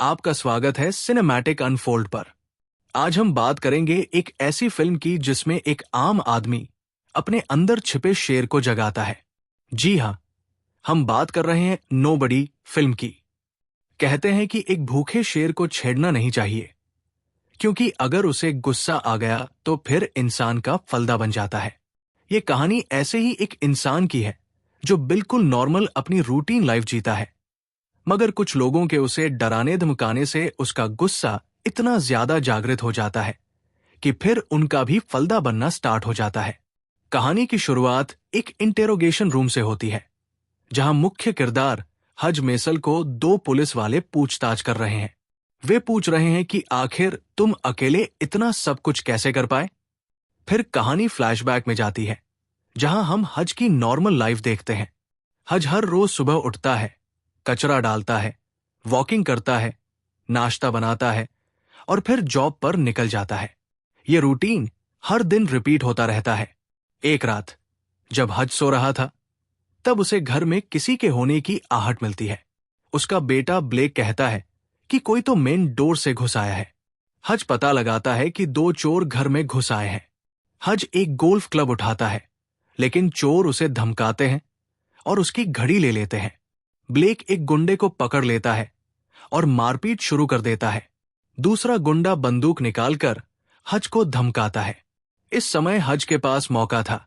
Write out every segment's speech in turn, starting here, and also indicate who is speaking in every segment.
Speaker 1: आपका स्वागत है सिनेमैटिक अनफोल्ड पर। आज हम बात करेंगे एक ऐसी फिल्म की जिसमें एक आम आदमी अपने अंदर छिपे शेर को जगाता है। जी हाँ, हम बात कर रहे हैं नोबडी फिल्म की। कहते हैं कि एक भूखे शेर को छेड़ना नहीं चाहिए, क्योंकि अगर उसे गुस्सा आ गया तो फिर इंसान का फलदा बन जाता है। ये कहानी ऐसे ही एक इंसान की है जो बिल्कुल नॉर्मल अपनी रूटीन लाइफ जीता है, मगर कुछ लोगों के उसे डराने धमकाने से उसका गुस्सा इतना ज्यादा जागृत हो जाता है कि फिर उनका भी फलदा बनना स्टार्ट हो जाता है। कहानी की शुरुआत एक इंटेरोगेशन रूम से होती है, जहां मुख्य किरदार हज मेसल को दो पुलिस वाले पूछताछ कर रहे हैं। वे पूछ रहे हैं कि आखिर तुम अकेले इतना सब कुछ कैसे कर पाए। फिर कहानी फ्लैशबैक में जाती है, जहां हम हज की नॉर्मल लाइफ देखते हैं। हज हर रोज सुबह उठता है, कचरा डालता है, वॉकिंग करता है, नाश्ता बनाता है और फिर जॉब पर निकल जाता है। यह रूटीन हर दिन रिपीट होता रहता है। एक रात जब हज सो रहा था, तब उसे घर में किसी के होने की आहट मिलती है। उसका बेटा ब्लेक कहता है कि कोई तो मेन डोर से घुस आया है। हज पता लगाता है कि दो चोर घर में घुस आए हैं। हज एक गोल्फ क्लब उठाता है, लेकिन चोर उसे धमकाते हैं और उसकी घड़ी ले लेते हैं। ब्लेक एक गुंडे को पकड़ लेता है और मारपीट शुरू कर देता है। दूसरा गुंडा बंदूक निकालकर हज को धमकाता है। इस समय हज के पास मौका था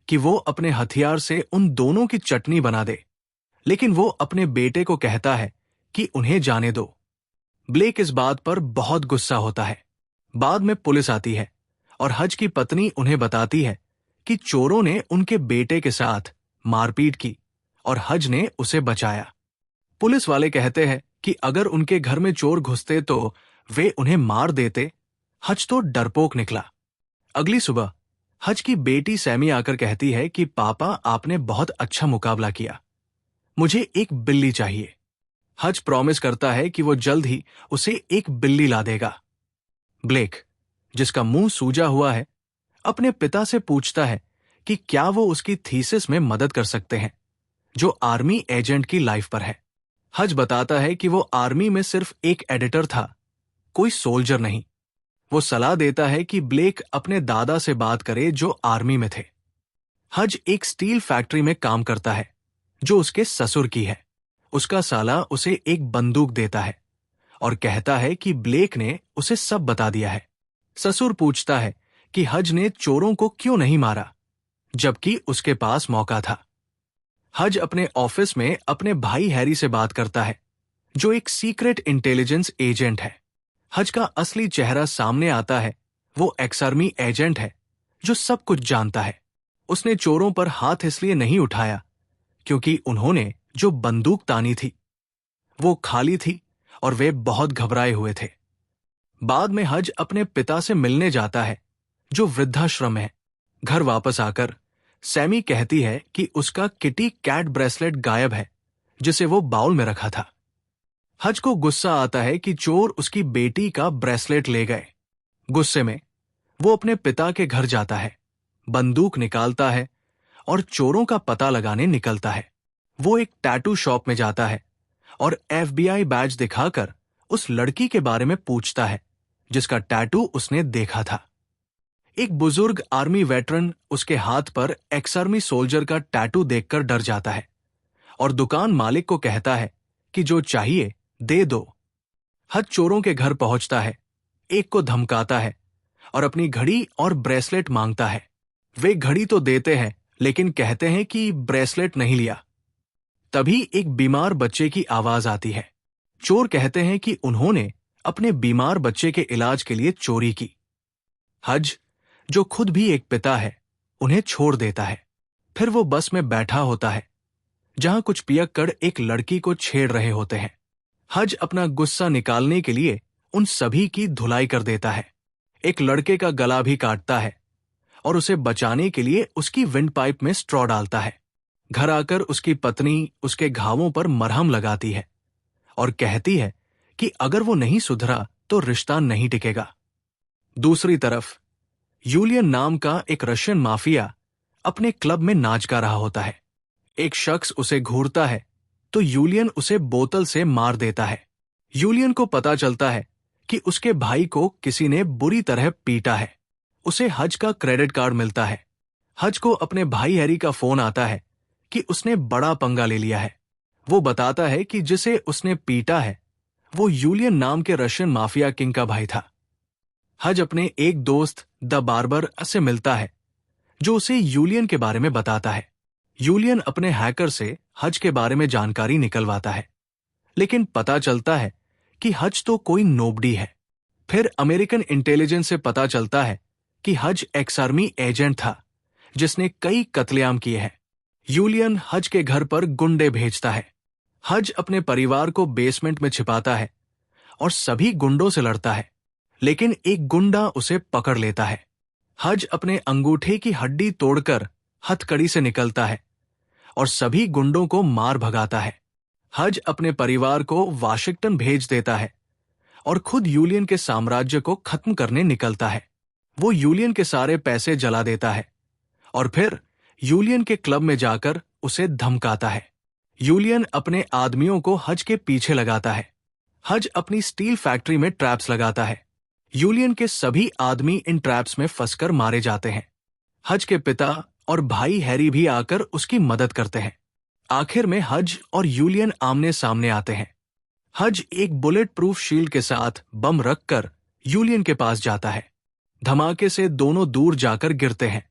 Speaker 1: कि वो अपने हथियार से उन दोनों की चटनी बना दे, लेकिन वो अपने बेटे को कहता है कि उन्हें जाने दो। ब्लेक इस बात पर बहुत गुस्सा होता है। बाद में पुलिस आती है और हज की पत्नी उन्हें बताती है कि चोरों ने उनके बेटे के साथ मारपीट की और हज ने उसे बचाया। पुलिस वाले कहते हैं कि अगर उनके घर में चोर घुसते तो वे उन्हें मार देते। हज तो डरपोक निकला। अगली सुबह हज की बेटी सैमी आकर कहती है कि पापा, आपने बहुत अच्छा मुकाबला किया, मुझे एक बिल्ली चाहिए। हज प्रॉमिस करता है कि वो जल्द ही उसे एक बिल्ली ला देगा। ब्लेक, जिसका मुंह सूजा हुआ है, अपने पिता से पूछता है कि क्या वो उसकी थीसिस में मदद कर सकते हैं, जो आर्मी एजेंट की लाइफ पर है। हज बताता है कि वो आर्मी में सिर्फ एक एडिटर था, कोई सोल्जर नहीं। वो सलाह देता है कि ब्लेक अपने दादा से बात करे जो आर्मी में थे। हज एक स्टील फैक्ट्री में काम करता है जो उसके ससुर की है। उसका साला उसे एक बंदूक देता है और कहता है कि ब्लेक ने उसे सब बता दिया है। ससुर पूछता है कि हज ने चोरों को क्यों नहीं मारा, जबकि उसके पास मौका था। हज अपने ऑफिस में अपने भाई हैरी से बात करता है, जो एक सीक्रेट इंटेलिजेंस एजेंट है। हज का असली चेहरा सामने आता है। वो एक्स-आर्मी एजेंट है जो सब कुछ जानता है। उसने चोरों पर हाथ इसलिए नहीं उठाया क्योंकि उन्होंने जो बंदूक तानी थी वो खाली थी और वे बहुत घबराए हुए थे। बाद में हज अपने पिता से मिलने जाता है, जो वृद्धाश्रम है। घर वापस आकर सैमी कहती है कि उसका किटी कैट ब्रेसलेट गायब है, जिसे वो बाउल में रखा था। हज को गुस्सा आता है कि चोर उसकी बेटी का ब्रेसलेट ले गए। गुस्से में वो अपने पिता के घर जाता है, बंदूक निकालता है और चोरों का पता लगाने निकलता है। वो एक टैटू शॉप में जाता है और FBI बैज दिखाकर उस लड़की के बारे में पूछता है जिसका टैटू उसने देखा था। एक बुजुर्ग आर्मी वेटरन उसके हाथ पर एक्स-आर्मी सोल्जर का टैटू देखकर डर जाता है और दुकान मालिक को कहता है कि जो चाहिए दे दो। हज चोरों के घर पहुंचता है, एक को धमकाता है और अपनी घड़ी और ब्रेसलेट मांगता है। वे घड़ी तो देते हैं, लेकिन कहते हैं कि ब्रेसलेट नहीं लिया। तभी एक बीमार बच्चे की आवाज आती है। चोर कहते हैं कि उन्होंने अपने बीमार बच्चे के इलाज के लिए चोरी की। हज, जो खुद भी एक पिता है, उन्हें छोड़ देता है। फिर वो बस में बैठा होता है, जहां कुछ पियक्कड़ एक लड़की को छेड़ रहे होते हैं। हज अपना गुस्सा निकालने के लिए उन सभी की धुलाई कर देता है। एक लड़के का गला भी काटता है और उसे बचाने के लिए उसकी विंड पाइप में स्ट्रॉ डालता है। घर आकर उसकी पत्नी उसके घावों पर मरहम लगाती है और कहती है कि अगर वो नहीं सुधरा तो रिश्ता नहीं टिकेगा। दूसरी तरफ यूलियन नाम का एक रशियन माफिया अपने क्लब में नाच गा रहा होता है। एक शख्स उसे घूरता है तो यूलियन उसे बोतल से मार देता है। यूलियन को पता चलता है कि उसके भाई को किसी ने बुरी तरह पीटा है। उसे हज का क्रेडिट कार्ड मिलता है। हज को अपने भाई हैरी का फोन आता है कि उसने बड़ा पंगा ले लिया है। वो बताता है कि जिसे उसने पीटा है वो यूलियन नाम के रशियन माफिया किंग का भाई था। हज अपने एक दोस्त द बार्बर से मिलता है जो उसे यूलियन के बारे में बताता है। यूलियन अपने हैकर से हज के बारे में जानकारी निकलवाता है, लेकिन पता चलता है कि हज तो कोई नोबडी है। फिर अमेरिकन इंटेलिजेंस से पता चलता है कि हज एक्स आर्मी एजेंट था जिसने कई कत्लेआम किए हैं। यूलियन हज के घर पर गुंडे भेजता है। हज अपने परिवार को बेसमेंट में छिपाता है और सभी गुंडों से लड़ता है, लेकिन एक गुंडा उसे पकड़ लेता है। हज अपने अंगूठे की हड्डी तोड़कर हथकड़ी से निकलता है और सभी गुंडों को मार भगाता है। हज अपने परिवार को वाशिंगटन भेज देता है और खुद यूलियन के साम्राज्य को खत्म करने निकलता है। वो यूलियन के सारे पैसे जला देता है और फिर यूलियन के क्लब में जाकर उसे धमकाता है। यूलियन अपने आदमियों को हज के पीछे लगाता है। हज अपनी स्टील फैक्ट्री में ट्रैप्स लगाता है। यूलियन के सभी आदमी इन ट्रैप्स में फंसकर मारे जाते हैं। हज के पिता और भाई हैरी भी आकर उसकी मदद करते हैं। आखिर में हज और यूलियन आमने सामने आते हैं। हज एक बुलेट प्रूफ शील्ड के साथ बम रखकर यूलियन के पास जाता है। धमाके से दोनों दूर जाकर गिरते हैं,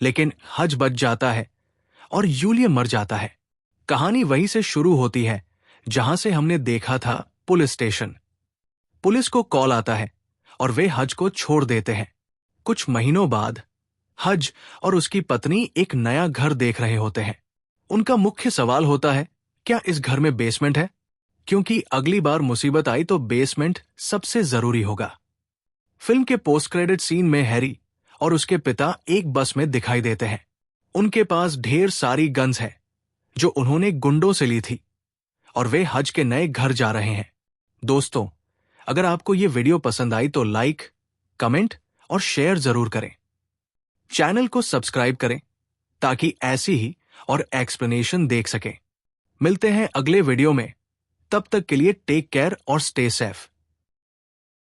Speaker 1: लेकिन हज बच जाता है और यूलियन मर जाता है। कहानी वहीं से शुरू होती है जहां से हमने देखा था पुलिस स्टेशन। पुलिस को कॉल आता है और वे हज को छोड़ देते हैं। कुछ महीनों बाद हज और उसकी पत्नी एक नया घर देख रहे होते हैं। उनका मुख्य सवाल होता है, क्या इस घर में बेसमेंट है? क्योंकि अगली बार मुसीबत आई तो बेसमेंट सबसे जरूरी होगा। फिल्म के पोस्ट क्रेडिट सीन में हैरी और उसके पिता एक बस में दिखाई देते हैं। उनके पास ढेर सारी गन्स है जो उन्होंने गुंडों से ली थी और वे हज के नए घर जा रहे हैं। दोस्तों, अगर आपको ये वीडियो पसंद आई तो लाइक, कमेंट और शेयर जरूर करें। चैनल को सब्सक्राइब करें ताकि ऐसी ही और एक्सप्लेनेशन देख सकें। मिलते हैं अगले वीडियो में। तब तक के लिए टेक केयर और स्टे सेफ।